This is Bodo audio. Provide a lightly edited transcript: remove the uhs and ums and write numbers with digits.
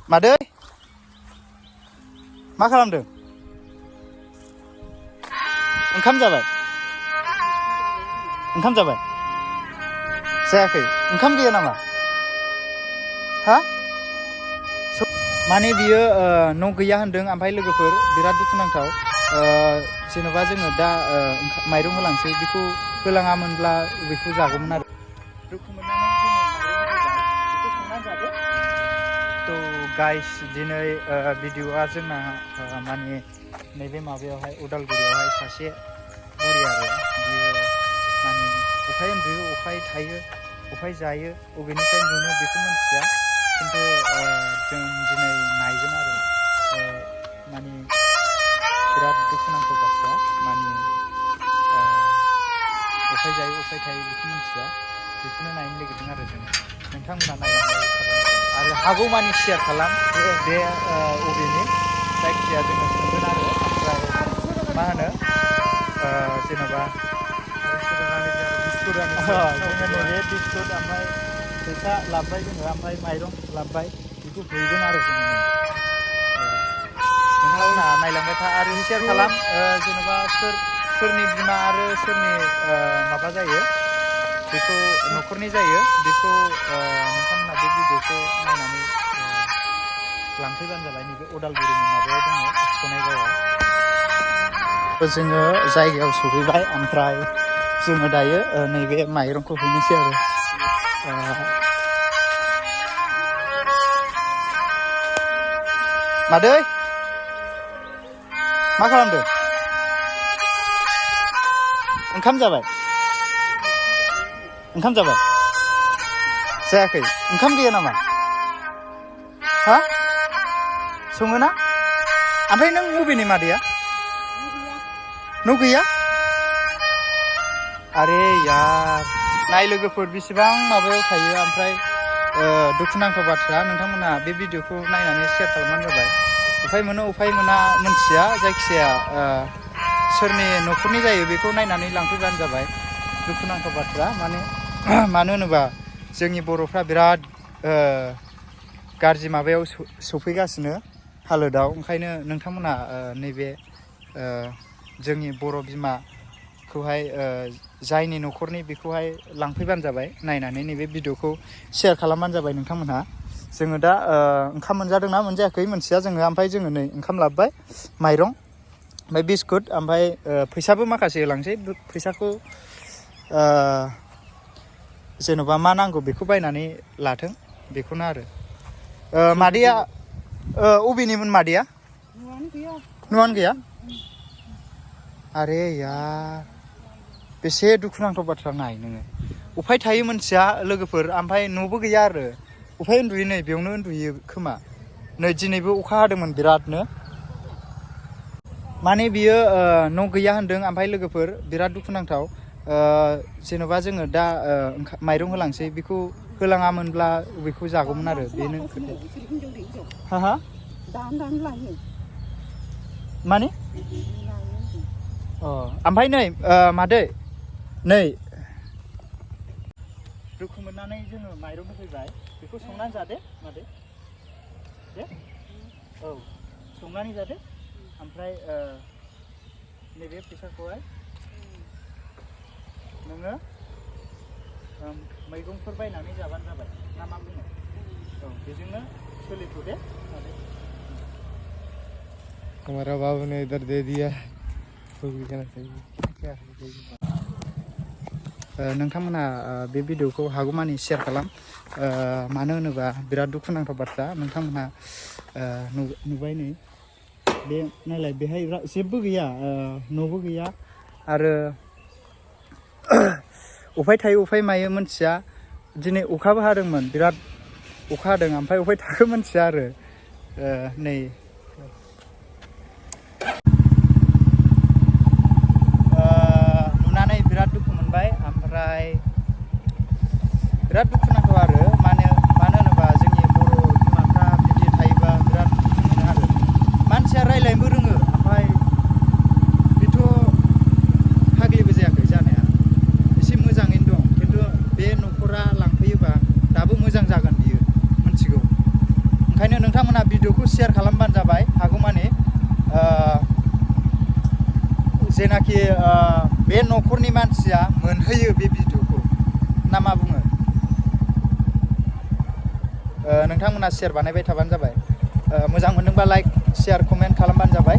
मादै मा खालामदों? ओंखाम जाबाय? ओंखाम जाबाय? जायाखै? ओंखाम गैया नामा? हा? माने बियो न' गैया होनदों ओमफ्राय लोगोफोर बिराद दुखुनांथाव जेन'बा जोङो दा माइरं होलांसै बेखौ होलाङामोनब्ला बेखौ जागौमोन आरो दुखु मोननानै जोङो माइरं होबाय बेखौ संनानै जादो। थ' गाइस दिनै भिडिअ'आ जोंना माने नैबे माबायावहाय उदालगुरियावहाय सासे बुरि आरो बियो माने अफाय उन्दुयो अफाय थायो अफाय जायो अबेनिफ्राय मोनो बेखौ मिथिया खिन्थु जों दिनै नायगोन आरो माने बिराद दुखुनांथाव बाथ्रा माने अफाय जायो अफाय थायो बेखौ मिथिया बेखौनो नायनो नागिरदों आरो जों नोंथांमोना नायलांबाय थाबानो आरो हागौमानि शेयार खालाम बे अबेनि जायखिजाया जोङो सोंगोन आरो ओमफ्राय मा होनो जेन'बा जोङो नैबे बिस्कुट ओमफ्राय फैसा लाबोबाय जोङो ओमफ्राय माइरं लाबोबाय बेखौ हैगोन आरो जोङो नोंथांमोना नायलांबाय था आरो शेयार खालाम जेन'बा सोरनि बिमा आरो सोरनि माबा जायो बेखौ न'खरनि जायो बेखौ नोंथांमोना बे भिडिअ'खौ नायनानै लांफैबानो जाबाय नैबे उदालगुरिनि माबायाव दङ सनायगावआव जोङो जायगायाव सहैबाय ओमफ्राय जोङो दायो नैबे माइरंखौ हैनोसै आरो मादै मा खालामदों? ओंखाम जाबाय? ओंखाम जाबाय? जायाखै? ओंखाम गैया नामा? हा? सङोना? ओमफ्राय नों बबेनि मादैया? न' गैया? आरे यार नाय लोगोफोर बेसेबां माबायाव थायो ओमफ्राय दुखुनांथाव बाथ्रा नोंथांमोना बे भिडिअ'खौ नायनानै शेयार खालामबानो जाबाय अफाय मोनो अफाय मोना मोनथिया जायखिजाया सोरनि न'खरनि जायो बेखौ नायनानै लांफैबानो जाबाय दुखुनांथाव बाथ्रा मानो होनोबा जोंनि बर'फ्रा बिराद गाज्रि माबायाव सफैगासिनो हालोदाव ओंखायनो नोंथांमोना नैबे जोंनि बर' बिमाखौहाय जायनि न'खरनि बेखौहाय लांफैबानो जाबाय नायनानै नैबे भिडिअ'खौ शेयार खालामबानो जाबाय नोंथांमोनहा जोङो दा ओंखाम मोनजादोंना मोनजायाखै मोनथिया जोङो ओमफ्राय जोङो नै ओंखाम लाबोबाय माइरं ओमफ्राय बिस्कुट ओमफ्राय फैसाबो माखासे होलांसै फैसाखौ जेन'बा मा नांगौ बेखौ बायनानै लाथों बेखौनो आरो मादैया अबेनिमोन मादैया? न'आनो गैया? आरे यार बेसे दुखुनांथाव बाथ्रा नाय नोङो अफाय थायो मोनथिया लोगोफोर ओमफ्राय न'बो गैया आरो अफाय उन्दुयो नै बेयावनो उन्दुयो खोमा नै दिनैबो अखा हादोंमोन बिरादनो माने बियो न' गैया होनदों ओमफ्राय लोगोफोर बिराद दुखुनांथाव जेन'बा जोङो दा माइरं होलांसै बेखौ होलाङामोनब्ला बेखौ जागौमोन आरो बेनो खोथाया हा माने ओमफ्राय नै मादै नै दुखु मोननानै जोङो माइरं होफैबाय बेखौ संनानै जादो मादै दे औ संनानै जादो ओमफ्राय नैबे फैसाखौहाय नोङो मैगंफोर बायनानै जाबानो जाबाय ना मा बुङो औ बेजोंनो सोलिथ' दे मादै हमारा बाबू ने इधर दे दिया नोंथांमोना बे भिडिअ'खौ हागौमानि शेयार खालाम मानो होनोबा बिराद दुखुनांथाव बाथ्रा नोंथांमोनहा नुबाय नै बे नायलाय बेहाय जेबो गैया न'बो गैया आरो अफाय थायो अफाय मायो मोनथिया दिनै अखाबो हादोंमोन बिराद अखा हादों ओमफ्राय अफाय थाखो मोनथिया आरो नै नुनानै बिराद दुखु मोनबाय ओमफ्राय बिराद दुखुनांथाव आरो मानो होनोबा जोंनि बर' बिमाफ्रा बिदि थायोबा बिराद दुखु मोनो आरो मानसिया रायज्लायनोबो रोङो ओमफ्राय बेथ' फाग्लिबो जायाखै जानाया एसे मोजाङैनो दं खिन्थु बे न'खरा लांफैयोबा दाबो मोजां जागोन बियो मिथिगौ ओंखायनो नोंथांमोना भिडिअखौ शेयार खालामबानो जाबाय हागौमानि जेनाखि बे न'खरनि मानसिया मोनहैयो बे भिडिअखौ ना मा बुङो नोंथांमोना शेयार बानायबाय थाबानो जाबाय मोजां मोनदोंबा लाइक शेयार कमेन्ट खालामबानो जाबाय